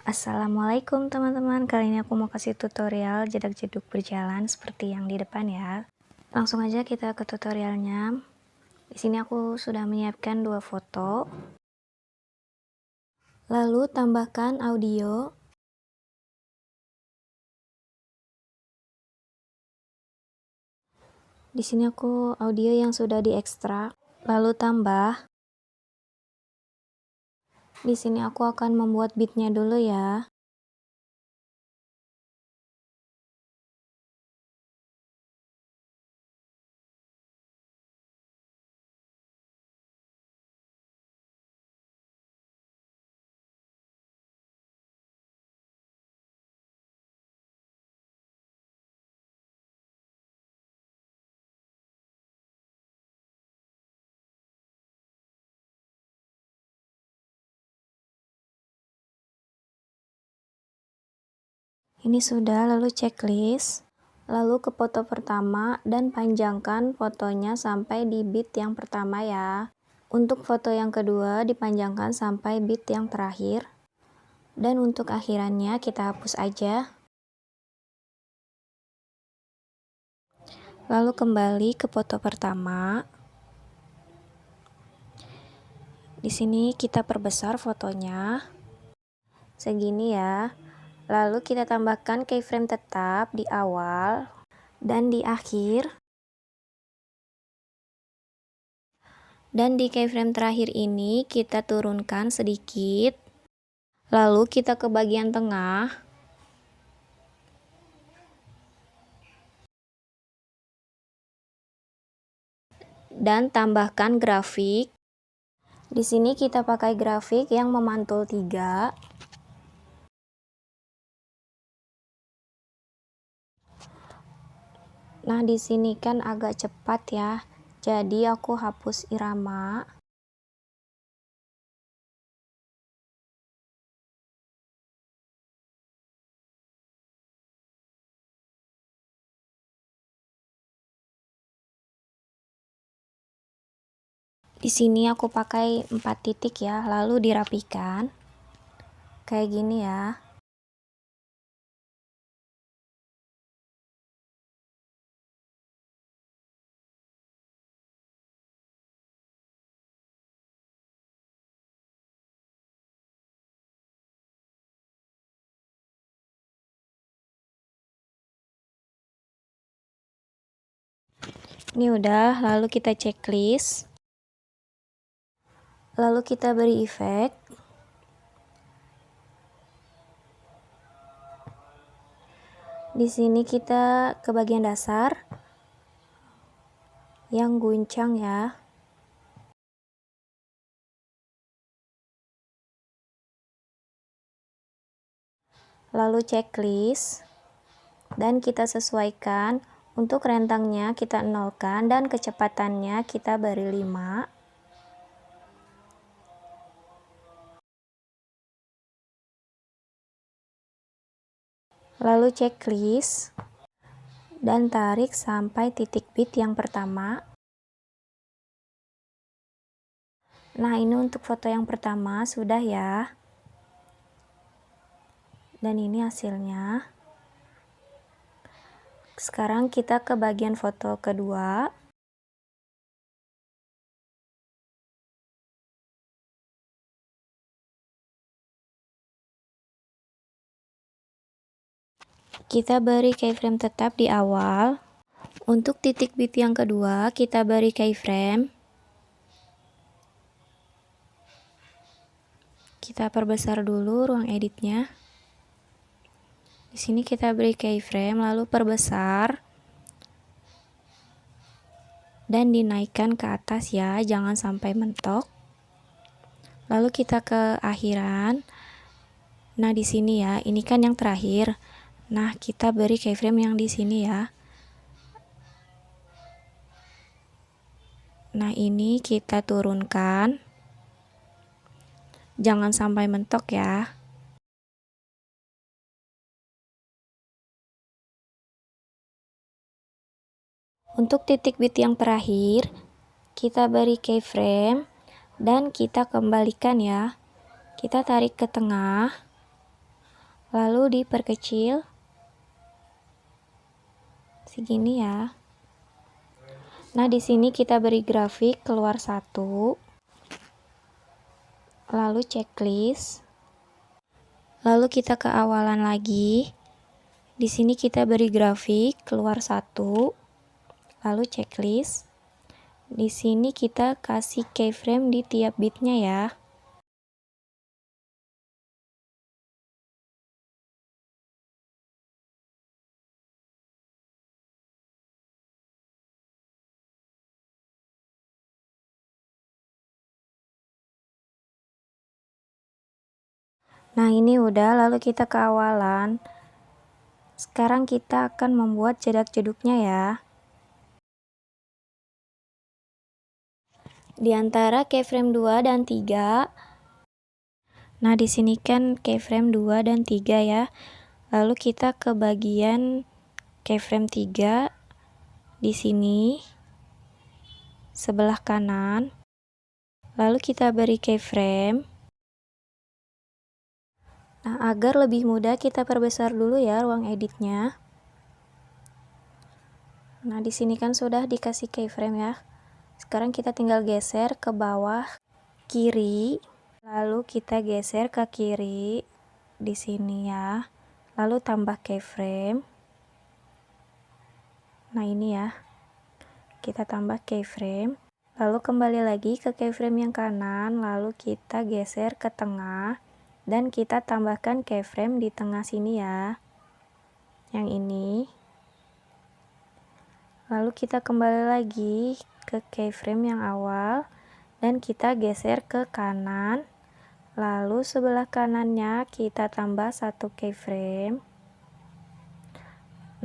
Assalamualaikum teman-teman, kali ini aku mau kasih tutorial jedak-jeduk berjalan seperti yang di depan ya. Langsung aja kita ke tutorialnya. Di sini aku sudah menyiapkan 2 foto. Lalu tambahkan audio. Di sini aku audio yang sudah diekstrak. Lalu tambah. Di sini aku akan membuat beatnya dulu ya. Ini sudah, lalu checklist. Lalu ke foto pertama dan panjangkan fotonya sampai di beat yang pertama ya. Untuk foto yang kedua dipanjangkan sampai beat yang terakhir. Dan untuk akhirannya kita hapus aja. Lalu kembali ke foto pertama. Di sini kita perbesar fotonya. Segini ya. Lalu kita tambahkan keyframe tetap di awal dan di akhir. Dan di keyframe terakhir ini kita turunkan sedikit. Lalu kita ke bagian tengah. Dan tambahkan grafik. Di sini kita pakai grafik yang memantul 3. Nah, di sini kan agak cepat ya. Jadi aku hapus irama. Di sini aku pakai 4 titik ya, lalu dirapikan. Kayak gini ya. Ini udah, lalu kita checklist. Lalu kita beri efek. Di sini kita ke bagian dasar yang guncang ya. Lalu checklist dan kita sesuaikan. Untuk rentangnya kita nolkan dan kecepatannya kita beri 5. Lalu checklist dan tarik sampai titik beat yang pertama. Nah, ini untuk foto yang pertama sudah ya. Dan ini hasilnya. Sekarang kita ke bagian foto kedua. Kita beri keyframe tetap di awal. Untuk titik beat yang kedua, kita beri keyframe. Kita perbesar dulu ruang editnya. Di sini kita beri keyframe, lalu perbesar. Dan dinaikkan ke atas ya, jangan sampai mentok. Lalu kita ke akhiran. Nah, di sini ya, ini kan yang terakhir. Nah, kita beri keyframe yang di sini ya. Nah, ini kita turunkan. Jangan sampai mentok ya. Untuk titik bit yang terakhir, kita beri keyframe dan kita kembalikan ya. Kita tarik ke tengah, lalu diperkecil segini ya. Nah, di sini kita beri grafik keluar 1, lalu checklist, lalu kita ke awalan lagi. Di sini kita beri grafik keluar 1, lalu checklist. Di sini kita kasih keyframe di tiap bitnya ya. Nah, ini udah, lalu kita ke awalan. Sekarang kita akan membuat jedak-jeduknya ya. Di antara keyframe 2 dan 3. Nah, di sini kan keyframe 2 dan 3 ya. Lalu kita ke bagian keyframe 3 di sini sebelah kanan. Lalu kita beri keyframe. Nah, agar lebih mudah kita perbesar dulu ya ruang editnya. Nah, di sini kan sudah dikasih keyframe ya. Sekarang kita tinggal geser ke bawah kiri, lalu kita geser ke kiri di sini ya. Lalu tambah keyframe. Nah, ini ya. Kita tambah keyframe. Lalu kembali lagi ke keyframe yang kanan, lalu kita geser ke tengah. Dan kita tambahkan keyframe di tengah sini ya, yang ini. Lalu kita kembali lagi ke keyframe yang awal dan kita geser ke kanan. Lalu sebelah kanannya kita tambah 1 keyframe.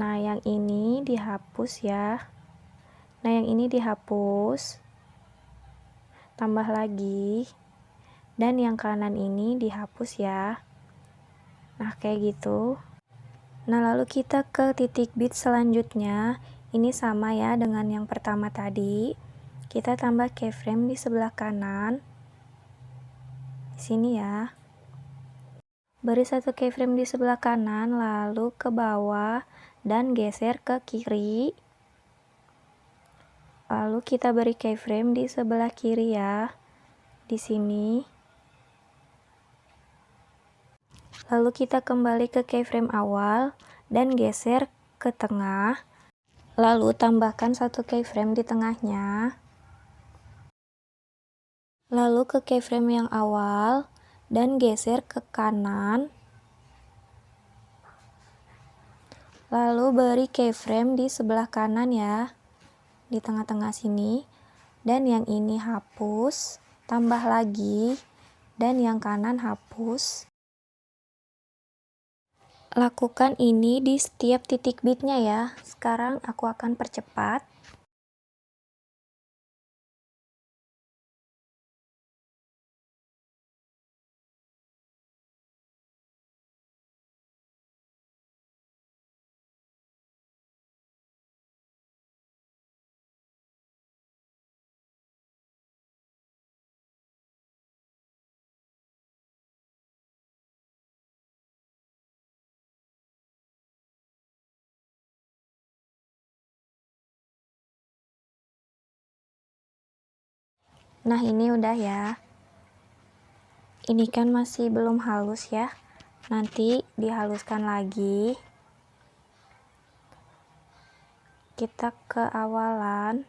Nah, yang ini dihapus ya. Nah, yang ini dihapus. Tambah lagi. Dan yang kanan ini dihapus ya. Nah, kayak gitu. Nah, lalu kita ke titik bit selanjutnya. Ini sama ya dengan yang pertama tadi. Kita tambah keyframe di sebelah kanan. Di sini ya. Beri 1 keyframe di sebelah kanan, lalu ke bawah dan geser ke kiri. Lalu kita beri keyframe di sebelah kiri ya. Di sini. Lalu kita kembali ke keyframe awal dan geser ke tengah. Lalu tambahkan 1 keyframe di tengahnya. Lalu ke keyframe yang awal dan geser ke kanan. Lalu beri keyframe di sebelah kanan ya. Di tengah-tengah sini. Dan yang ini hapus. Tambah lagi. Dan yang kanan hapus. Lakukan ini di setiap titik bitnya ya. Sekarang aku akan percepat. Nah, ini udah ya. Ini kan masih belum halus ya. Nanti dihaluskan lagi. Kita ke awalan.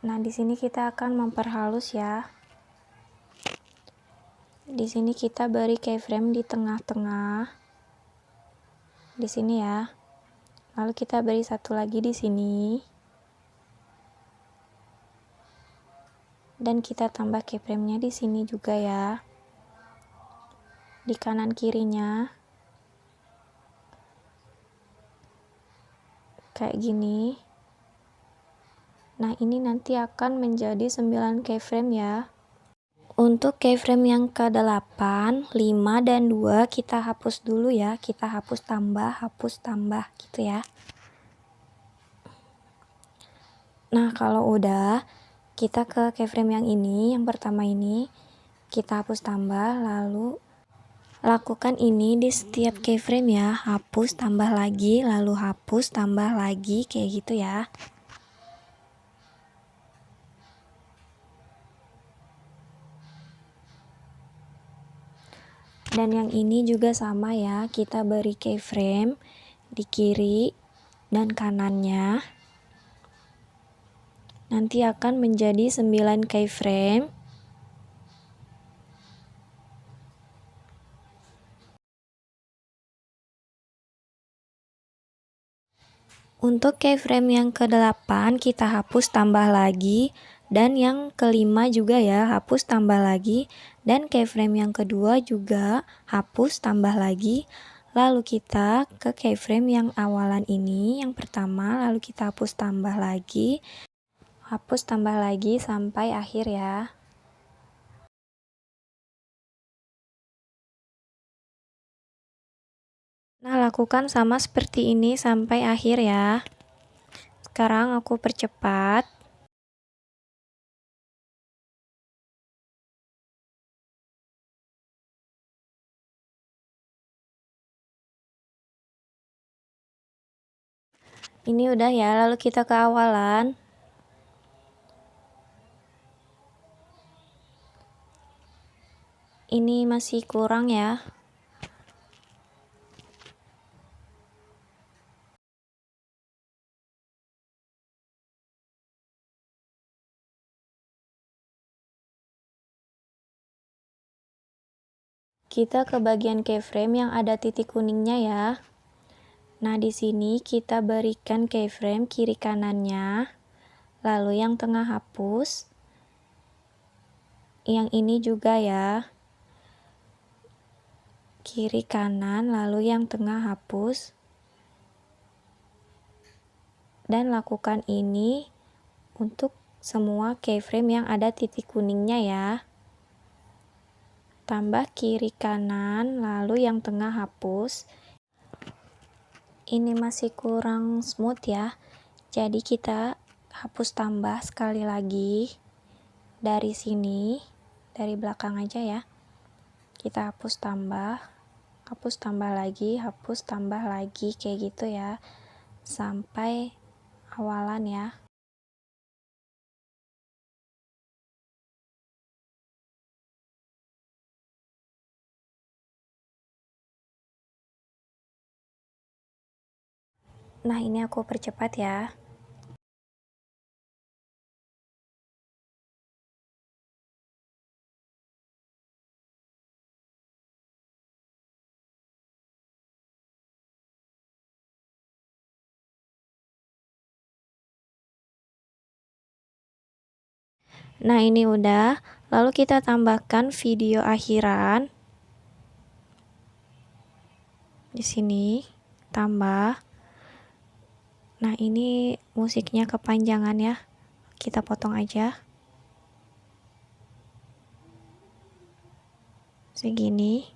Nah, di sini kita akan memperhalus ya. Di sini kita beri keyframe di tengah-tengah. Di sini ya. Lalu kita beri 1 lagi di sini. Dan kita tambah keyframe-nya di sini juga ya. Di kanan kirinya. Kayak gini. Nah, ini nanti akan menjadi 9 keyframe ya. Untuk keyframe yang ke-8, 5 dan 2 kita hapus dulu ya. Kita hapus tambah gitu ya. Nah, kalau udah, kita ke keyframe yang ini, yang pertama ini, kita hapus tambah, lalu lakukan ini di setiap keyframe ya. Hapus tambah lagi, lalu hapus tambah lagi, kayak gitu ya. Dan yang ini juga sama ya, kita beri keyframe di kiri dan kanannya. Nanti akan menjadi 9 keyframe. Untuk keyframe yang ke-8 kita hapus tambah lagi, dan yang ke-5 juga ya, hapus tambah lagi, dan keyframe yang kedua juga hapus tambah lagi. Lalu kita ke keyframe yang awalan ini, yang pertama, lalu kita hapus tambah lagi sampai akhir ya. Nah, lakukan sama seperti ini sampai akhir ya. Sekarang aku percepat. Ini udah ya, lalu kita ke awalan. Ini masih kurang ya. Kita ke bagian keyframe yang ada titik kuningnya ya. Nah, di sini kita berikan keyframe kiri kanannya. Lalu yang tengah hapus. Yang ini juga ya. Kiri kanan, lalu yang tengah hapus. Dan lakukan ini untuk semua keyframe yang ada titik kuningnya ya. Tambah kiri kanan, lalu yang tengah hapus. Ini masih kurang smooth ya, jadi kita hapus tambah sekali lagi dari sini, dari belakang aja ya. Kita hapus tambah lagi kayak gitu ya, sampai awalan ya. Nah, ini aku percepat ya. Nah, ini udah. Lalu kita tambahkan video akhiran. Di sini tambah. Nah, ini musiknya kepanjangan ya. Kita potong aja. Segini.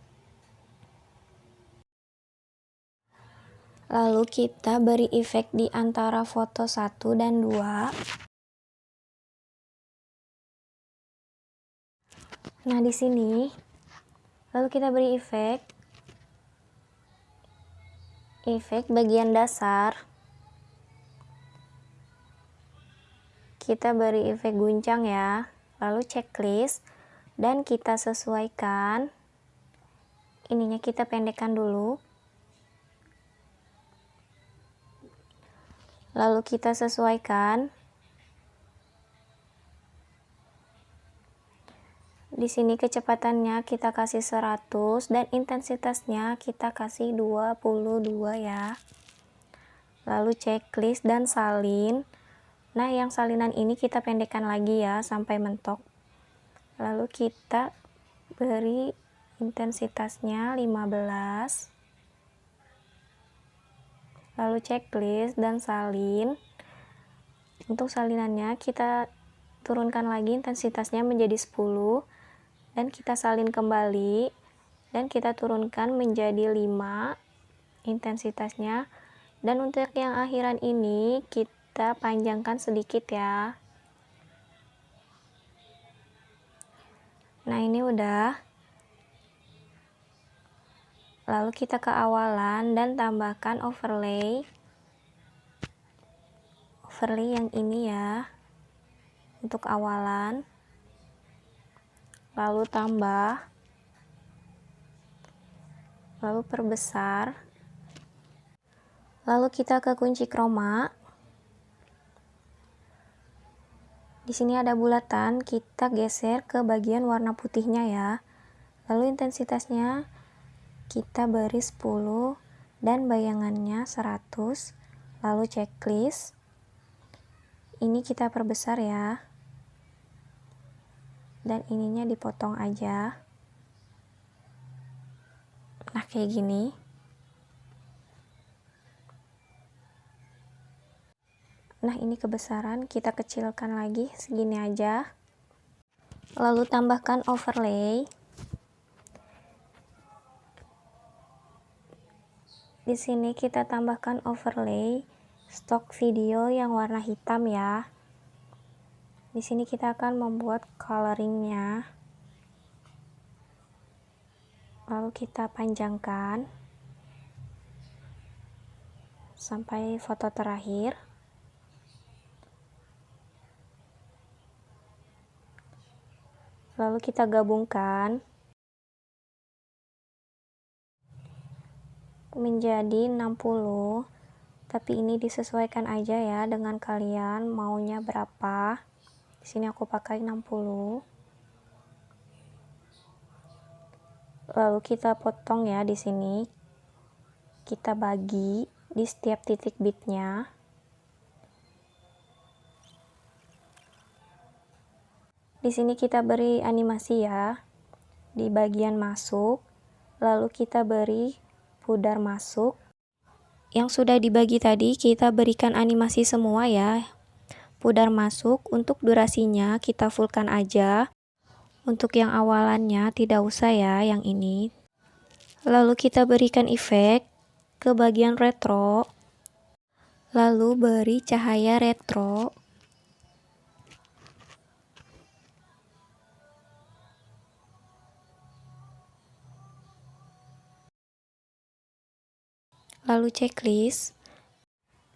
Lalu kita beri efek di antara foto 1 dan 2. Nah, di sini lalu kita beri efek bagian dasar. Kita beri efek guncang ya. Lalu checklist dan kita sesuaikan. Ininya kita pendekkan dulu. Lalu kita sesuaikan. Di sini kecepatannya kita kasih 100 dan intensitasnya kita kasih 22 ya. Lalu checklist dan salin. Nah, yang salinan ini kita pendekkan lagi ya sampai mentok. Lalu kita beri intensitasnya 15. Lalu checklist dan salin. Untuk salinannya kita turunkan lagi intensitasnya menjadi 10. dan kita salin kembali dan kita turunkan menjadi 5 intensitasnya. Dan untuk yang akhiran ini kita panjangkan sedikit ya. Nah, ini udah. Lalu kita ke awalan dan tambahkan overlay yang ini ya, untuk awalan. Lalu tambah, lalu perbesar. Lalu kita ke kunci chroma. Di sini ada bulatan, kita geser ke bagian warna putihnya ya. Lalu intensitasnya kita beri 10 dan bayangannya 100. Lalu checklist. Ini kita perbesar ya. Dan ininya dipotong aja. Nah, kayak gini. Nah, ini kebesaran, kita kecilkan lagi segini aja. Lalu tambahkan overlay. Di sini kita tambahkan overlay stok video yang warna hitam ya. Di sini kita akan membuat coloringnya. Lalu kita panjangkan sampai foto terakhir. Lalu kita gabungkan menjadi 60, tapi ini disesuaikan aja ya dengan kalian maunya berapa. Di sini aku pakai 60. Lalu kita potong ya di sini. Kita bagi di setiap titik bitnya. Di sini kita beri animasi ya, di bagian masuk, lalu kita beri pudar masuk. Yang sudah dibagi tadi kita berikan animasi semua ya. Pudar masuk, untuk durasinya kita fullkan aja. Untuk yang awalannya tidak usah ya yang ini. Lalu kita berikan efek ke bagian retro. Lalu beri cahaya retro. Lalu checklist.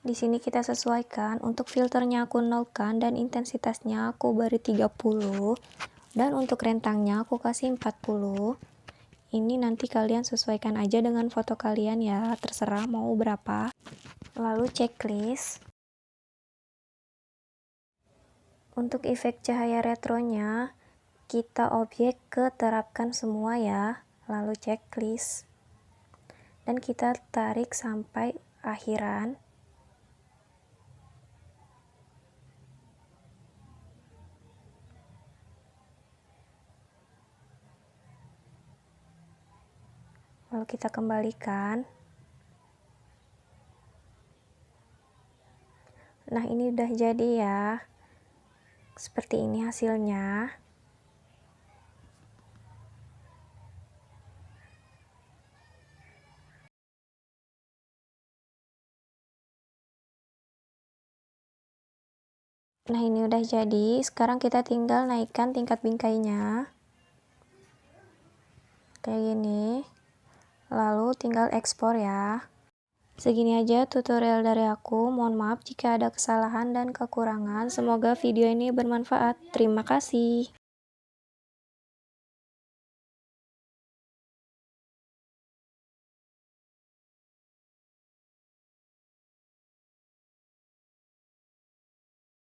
Di sini kita sesuaikan, untuk filternya aku nolkan dan intensitasnya aku beri 30 dan untuk rentangnya aku kasih 40. Ini nanti kalian sesuaikan aja dengan foto kalian ya, terserah mau berapa. Lalu checklist. Untuk efek cahaya retronya kita objek ke terapkan semua ya, lalu checklist. Dan kita tarik sampai akhiran. Lalu kita kembalikan. Nah, ini udah jadi ya. Seperti ini hasilnya. Nah, ini udah jadi. Sekarang kita tinggal naikkan tingkat bingkainya. Kayak gini. Lalu tinggal ekspor ya. Segini aja tutorial dari aku. Mohon maaf jika ada kesalahan dan kekurangan. Semoga video ini bermanfaat. Terima kasih.